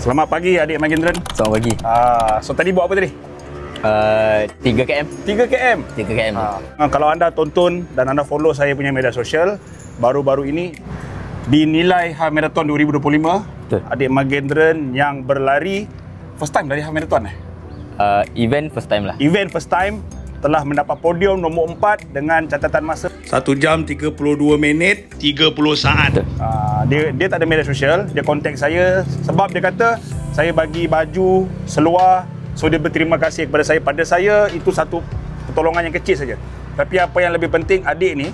Selamat pagi adik Magendran. Selamat pagi. So tadi buat apa tadi? 3 km. 3 km. 3 km. Kalau anda tonton dan anda follow saya punya media sosial, baru-baru ini dinilai Half Marathon 2025, Betul. adik Magendran yang berlari first time dari Half Marathon Event first time lah. Event first time telah mendapat podium nombor 4 dengan catatan masa 1 jam 32 minit 30 saat. Dia tak ada media sosial, dia kontak saya sebab dia kata saya bagi baju seluar, so dia berterima kasih kepada saya. Pada saya itu satu pertolongan yang kecil saja. Tapi apa yang lebih penting, adik ni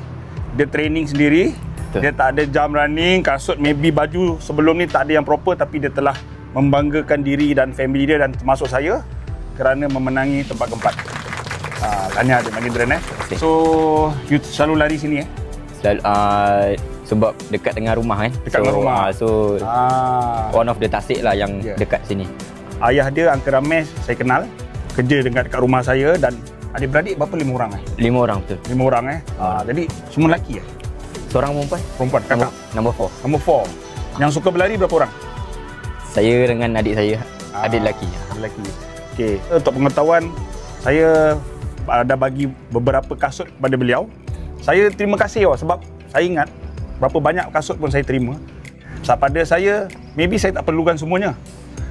dia training sendiri. Betul. Dia tak ada jam running, kasut, maybe baju sebelum ni tak ada yang proper, tapi dia telah membanggakan diri dan family dia dan termasuk saya kerana memenangi tempat keempat. Tanya adik Magendran Okay. So, you selalu lari sini Selalu, sebab dekat dengan rumah Dekat dengan rumah. So one of the tasik lah yang dekat sini. Ayah dia, Uncle Ramesh, saya kenal. Kerja dekat rumah saya dan adik-beradik berapa? 5 orang 5 orang betul. 5 orang Jadi semua lelaki Seorang perempuan. Perempuan, kakak. Number 4. Nombor 4. Yang suka berlari berapa orang? Saya dengan adik saya, adik lelaki. Lelaki. Okey, untuk pengetahuan, saya ada bagi beberapa kasut kepada beliau. Saya terima kasih sebab saya ingat berapa banyak kasut pun saya terima. Sebab pada saya, maybe saya tak perlukan semuanya.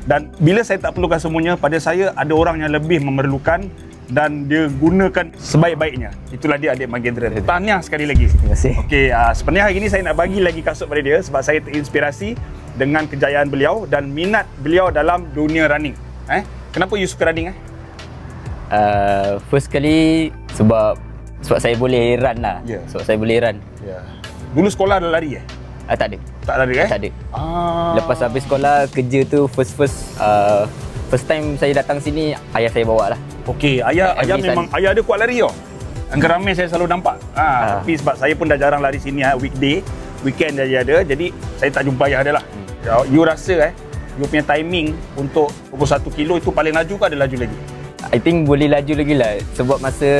Dan bila saya tak perlukan semuanya, pada saya ada orang yang lebih memerlukan dan dia gunakan sebaik-baiknya. Itulah dia adik Magendran. Tahniah sekali lagi. Terima kasih. Okey, sebenarnya hari ini saya nak bagi lagi kasut pada dia sebab saya terinspirasi dengan kejayaan beliau dan minat beliau dalam dunia running. Kenapa you suka running? First kali sebab saya boleh run lah. Sebab saya boleh run. Dulu sekolah ada lari Tak ada. Tak lari Tak ada. Lepas habis sekolah, kerja tu first time saya datang sini, ayah saya bawa lah. Okey, ayah memang ayah dia kuat lari Uncle Ramesh saya selalu nampak. Tapi sebab saya pun dah jarang lari sini weekday, weekend dia ada. Jadi saya tak jumpa ayah dia lah. You rasa you punya timing untuk pukul 1 kilo itu paling laju ke ada laju lagi? I think boleh laju lagi lah. Sebab masa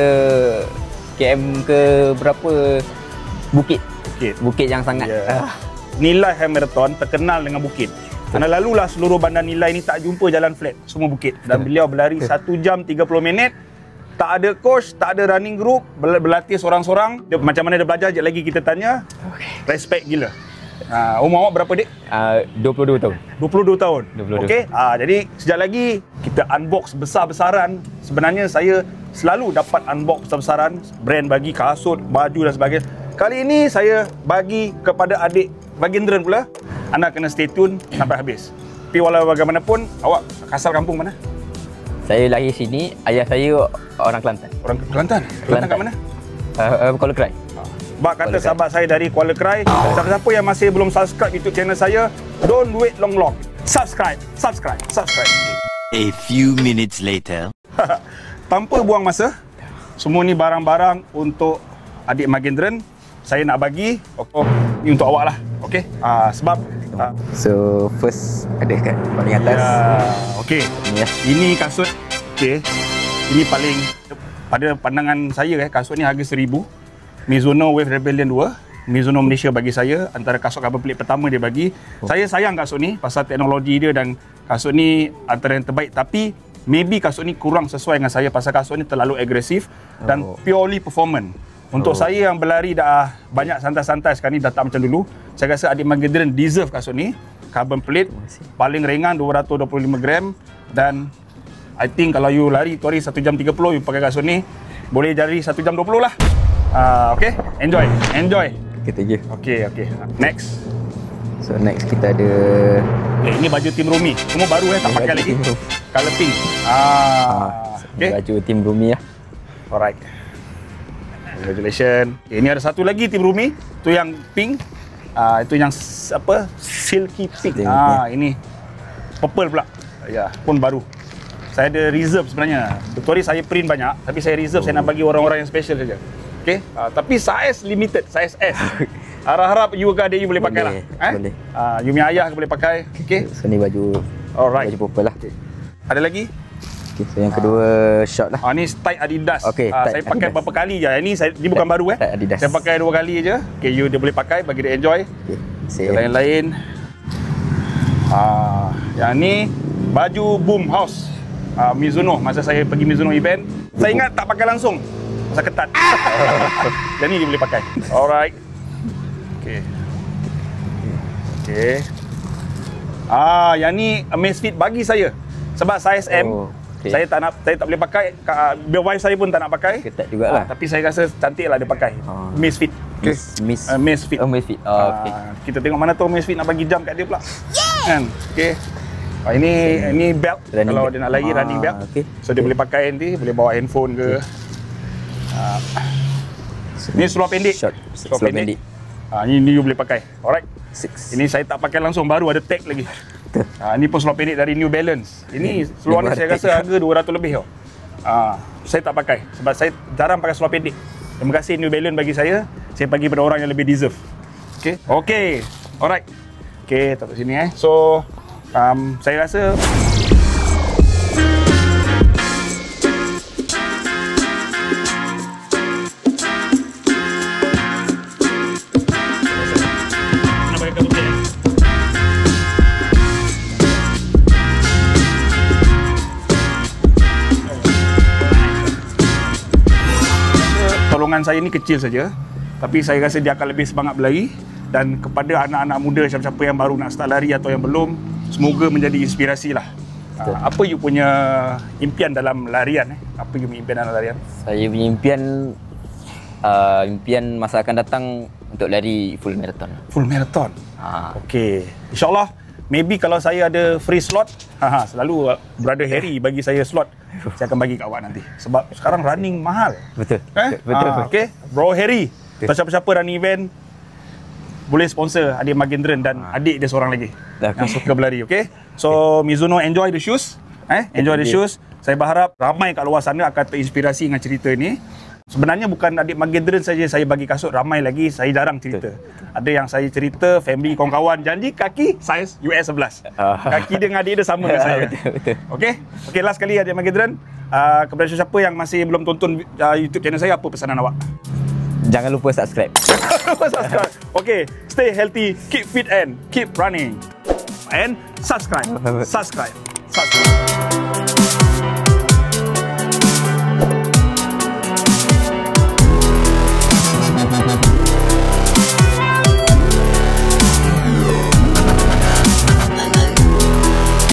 KM ke berapa, Bukit yang sangat Nilai Half Marathon terkenal dengan bukit. Anda lalulah seluruh bandar Nilai ni tak jumpa jalan flat, semua bukit. Dan beliau berlari 1 jam 30 minit. Tak ada coach, tak ada running group, berlatih seorang-seorang. Macam mana dia belajar, sekejap lagi kita tanya. Respect gila. Umur awak berapa, Dik? 22 tahun. 22 tahun. 22. Okey. Jadi sekejap lagi kita unbox besar-besaran. Sebenarnya saya selalu dapat unbox besar-besaran, brand bagi kasut, baju dan sebagainya. Kali ini saya bagi kepada adik Magendran pula. Anda kena stay tune sampai habis. Tapi walau bagaimanapun, awak asal kampung mana? Saya lahir sini, ayah saya orang Kelantan. Orang Kelantan? Kelantan kat mana? Kuala Krai. Bak kata sahabat saya dari Kuala Krai, siapa-siapa yang masih belum subscribe YouTube channel saya, don't wait long-long. Subscribe. A few minutes later. Tanpa buang masa, semua ni barang-barang untuk adik Magendran. Saya nak bagi, ni untuk awak lah. Okey? Sebab So first ada kat paling atas. Okey. Ini kasut. Okey. Ini paling pada pandangan saya kasut ni harga 1000. Mizuno Wave Rebellion 2. Mizuno Malaysia bagi saya antara kasut cover plate pertama dia bagi. Saya sayang kasut ni pasal teknologi dia dan kasut ni antara yang terbaik, tapi maybe kasut ni kurang sesuai dengan saya pasal kasut ni terlalu agresif dan purely performance. Untuk saya yang berlari dah banyak santai-santai sekarang ni, dah tak macam dulu. Saya rasa adik Magendran deserve kasut ni. Carbon plate, paling ringan 225 gram. Dan I think kalau you lari tu hari 1 jam 30, you pakai kasut ni, boleh jadi 1 jam 20 lah. Okay, enjoy. Kita je. Okay. Next. So next kita ada Ini baju tim Rumi. Semua baru tak pakai lagi. Color pink. Okay. Baju tim Rumi lah. Alright. Congratulations. Okay, ini ada satu lagi tim Rumi. Itu yang pink. Itu yang apa? Silky pink. Ini purple pula. Pun baru. Saya ada reserve sebenarnya. Betul ni saya print banyak, tapi saya reserve, saya nak bagi orang-orang yang special saja. Okey. Tapi size limited, size S. Harap-harap you ke adik you boleh pakai lah. Boleh. You punya ayah boleh pakai. Okey. So ni baju. Alright. Baju purple lah. Ada lagi? Okay, so yang kedua short lah. Ni tight Adidas. Okay, saya pakai Adidas. berapa kali je. Ini bukan baru Tight Adidas. Saya pakai 2 kali je. Okay, dia boleh pakai bagi dia enjoy. Okay. Lain-lain. Yang ni baju Boom House Mizuno. Masa saya pergi Mizuno event, saya ingat tak pakai langsung, masa ketat. Yang ni dia boleh pakai. Alright. Okay. Yang ni Amazfit bagi saya sebab saiz M. Saya tak boleh pakai. Wife saya pun tak nak pakai. Ketat jugalah. Tapi saya rasa cantik lah dia pakai. Amazfit. Amazfit. Amazfit. Kita tengok mana tu Amazfit nak bagi jam kat dia pula. Kan? Okey. Ini belt running kalau belt. Dia nak lari running belt. So dia boleh pakai nanti, boleh bawa handphone ke. Ni seluar pendek. Seluar pendek. Ini you boleh pakai. Alright. Ini saya tak pakai langsung, baru ada tag lagi. Ini pun seluar pendek dari New Balance. Ini seluar ni saya rasa harga 200 lebih tau. Saya tak pakai sebab saya jarang pakai seluar pendek. Terima kasih New Balance bagi saya bagi pada orang yang lebih deserve. Okay. Alright. Okay, taruh sini So, saya rasa tolongan saya ni kecil saja, tapi saya rasa dia akan lebih semangat berlari. Dan kepada anak-anak muda siapa-siapa yang baru nak start lari atau yang belum, semoga menjadi inspirasi lah. Apa you punya impian dalam larian? Apa you punya impian dalam larian? Saya punya impian masa akan datang untuk lari full marathon. Full marathon? Okey. InsyaAllah, maybe kalau saya ada free slot, selalu Brother Harry bagi saya slot, saya akan bagi kat awak nanti. Sebab sekarang running mahal. Betul. Okey, Bro Harry, siapa-siapa running event, boleh sponsor adik Magendran dan adik dia seorang lagi yang suka berlari. Okay, so Mizuno enjoy the shoes. Enjoy the shoes. Saya berharap ramai kat luar sana akan terinspirasi dengan cerita ni. Sebenarnya bukan adik Magendran saja saya bagi kasut, ramai lagi saya jarang cerita. Ada yang saya cerita, family, kawan-kawan, janji kaki saiz US 11. Kaki dia dengan adik dia sama dengan saya. Okay, last kali adik Magendran, kepada siapa yang masih belum tonton YouTube channel saya, apa pesanan awak? Jangan lupa subscribe. Okay, stay healthy, keep fit and keep running. And subscribe.